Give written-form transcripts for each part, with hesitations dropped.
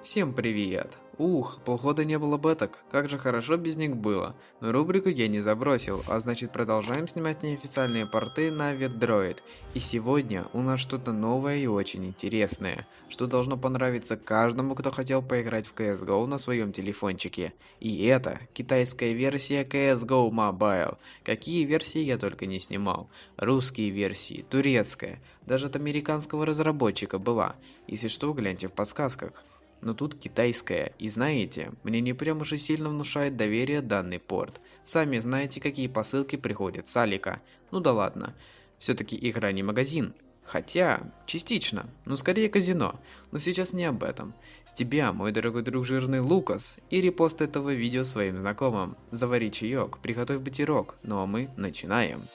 Всем привет! Полгода не было беток, как же хорошо без них было. Но рубрику я не забросил, а значит продолжаем снимать неофициальные порты на Ведроид. И сегодня у нас что-то новое и очень интересное, что должно понравиться каждому, кто хотел поиграть в CSGO на своем телефончике. И это китайская версия CSGO Mobile. Какие версии я только не снимал. Русские версии, турецкая, даже от американского разработчика была. Если что, гляньте в подсказках. Но тут китайская, и знаете, мне не прям уж и сильно внушает доверие данный порт. Сами знаете, какие посылки приходят с Алика. Ну да ладно, все-таки игра не магазин. Хотя, частично, но скорее казино. Но сейчас не об этом. С тебя, мой дорогой друг жирный Лукас, и репост этого видео своим знакомым. Завари чаек, приготовь бутерок, ну а мы начинаем.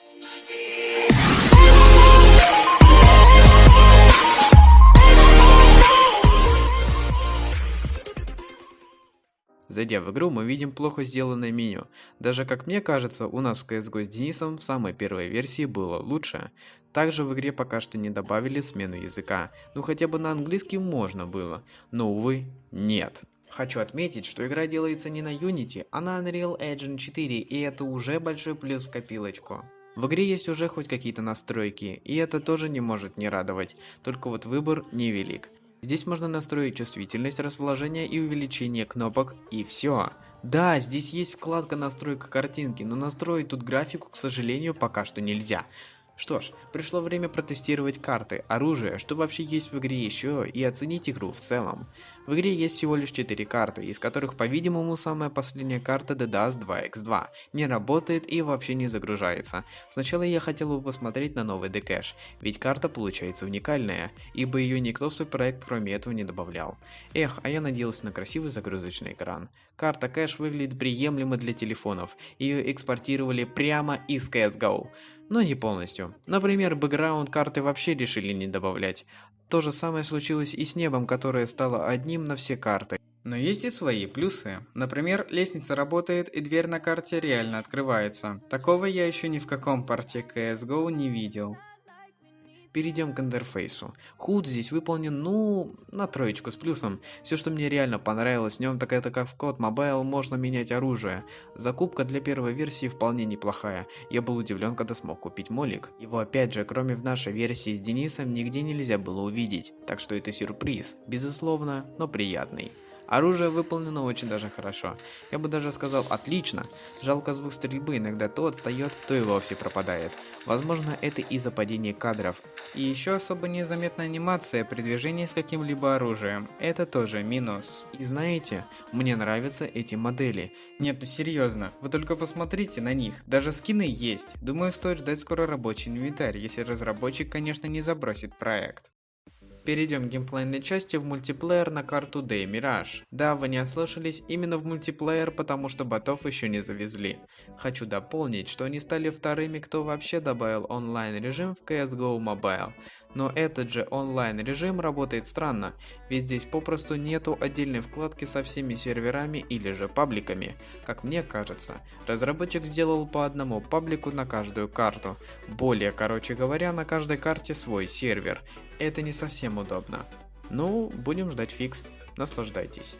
Зайдя в игру, мы видим плохо сделанное меню. Даже, как мне кажется, у нас в CSGO с Денисом в самой первой версии было лучше. Также в игре пока что не добавили смену языка. Ну хотя бы на английский можно было. Но, увы, нет. Хочу отметить, что игра делается не на Unity, а на Unreal Engine 4, и это уже большой плюс в копилочку. В игре есть уже хоть какие-то настройки, и это тоже не может не радовать, только вот выбор невелик. Здесь можно настроить чувствительность расположения и увеличение кнопок, и все. Да, здесь есть вкладка настройка картинки, но настроить тут графику, к сожалению, пока что нельзя. Что ж, пришло время протестировать карты, оружие, что вообще есть в игре еще, и оценить игру в целом. В игре есть всего лишь 4 карты, из которых, по-видимому, самая последняя карта DDoS 2x2 не работает и вообще не загружается. Сначала я хотел бы посмотреть на новый декэш, ведь карта получается уникальная, ибо ее никто в свой проект кроме этого не добавлял. Эх, а я надеялся на красивый загрузочный экран. Карта кэш выглядит приемлемо для телефонов, ее экспортировали прямо из CSGO. Но не полностью. Например, бэкграунд карты вообще решили не добавлять. То же самое случилось и с небом, которое стало одним на все карты. Но есть и свои плюсы. Например, лестница работает и дверь на карте реально открывается. Такого я еще ни в каком порте CSGO не видел. Перейдем к интерфейсу. HUD здесь выполнен, на троечку с плюсом. Все, что мне реально понравилось в нем, так это как в COD Mobile можно менять оружие. Закупка для первой версии вполне неплохая. Я был удивлен, когда смог купить молик. Его опять же, кроме в нашей версии с Денисом, нигде нельзя было увидеть. Так что это сюрприз. Безусловно, но приятный. Оружие выполнено очень даже хорошо. Я бы даже сказал отлично. Жалко звук стрельбы, иногда то отстает, то и вовсе пропадает. Возможно, это из-за падения кадров. И еще особо незаметная анимация при движении с каким-либо оружием. Это тоже минус. И знаете, мне нравятся эти модели. Нет, ну серьезно, вы только посмотрите на них. Даже скины есть. Думаю, стоит ждать скоро рабочий инвентарь, если разработчик, конечно, не забросит проект. Перейдем к геймплейной части в мультиплеер на карту Day Mirage. Да, вы не ослышались, именно в мультиплеер, потому что ботов еще не завезли. Хочу дополнить, что они стали вторыми, кто вообще добавил онлайн режим в CSGO Mobile. Но этот же онлайн режим работает странно, ведь здесь попросту нету отдельной вкладки со всеми серверами или же пабликами. Как мне кажется, разработчик сделал по одному паблику на каждую карту. Короче говоря, на каждой карте свой сервер. Это не совсем удобно. Ну, будем ждать фикс. Наслаждайтесь.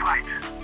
Fight.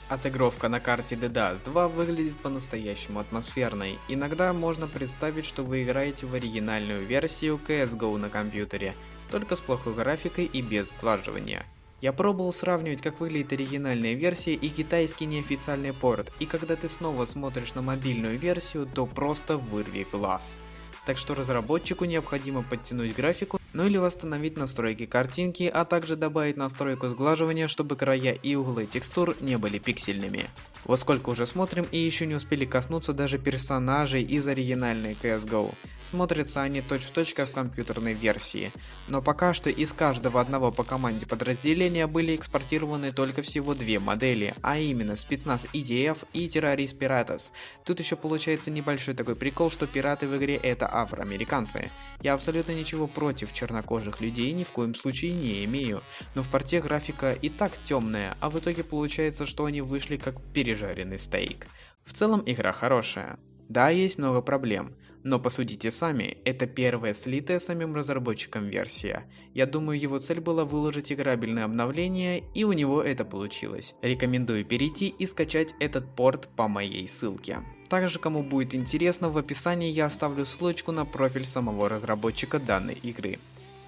Отыгровка на карте DDoS 2 выглядит по-настоящему атмосферной. Иногда можно представить, что вы играете в оригинальную версию CSGO на компьютере, только с плохой графикой и без сглаживания. Я пробовал сравнивать, как выглядит оригинальная версия и китайский неофициальный порт, и когда ты снова смотришь на мобильную версию, то просто вырви глаз. Так что разработчику необходимо подтянуть графику, ну или восстановить настройки картинки, а также добавить настройку сглаживания, чтобы края и углы текстур не были пиксельными. Вот сколько уже смотрим и еще не успели коснуться даже персонажей из оригинальной CSGO. Смотрятся они точь-в-точь как в компьютерной версии. Но пока что из каждого одного по команде подразделения были экспортированы только всего две модели, а именно спецназ EDF и террорист Pirates. Тут еще получается небольшой такой прикол, что пираты в игре это афроамериканцы. Я абсолютно ничего против чернокожих людей ни в коем случае не имею, но в порте графика и так темная, а в итоге получается, что они вышли как пережаренный стейк. В целом игра хорошая. Да, есть много проблем, но посудите сами, это первая слитая самим разработчиком версия. Я думаю, его цель была выложить играбельное обновление, и у него это получилось. Рекомендую перейти и скачать этот порт по моей ссылке. Также, кому будет интересно, в описании я оставлю ссылочку на профиль самого разработчика данной игры.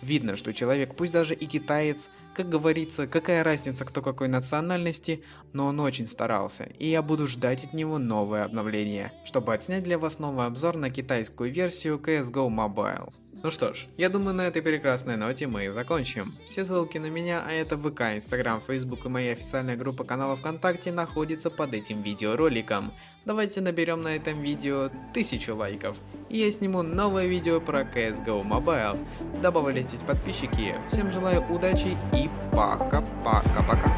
Видно, что человек, пусть даже и китаец, как говорится, какая разница кто какой национальности, но он очень старался, и я буду ждать от него новое обновление, чтобы отснять для вас новый обзор на китайскую версию CSGO Mobile. Ну что ж, я думаю, на этой прекрасной ноте мы и закончим. Все ссылки на меня, а это ВК, Инстаграм, Фейсбук и моя официальная группа канала ВКонтакте находится под этим видеороликом. Давайте наберем на этом видео 1000 лайков, и я сниму новое видео про CSGO Mobile. Добавляйтесь подписчики, всем желаю удачи и пока-пока-пока.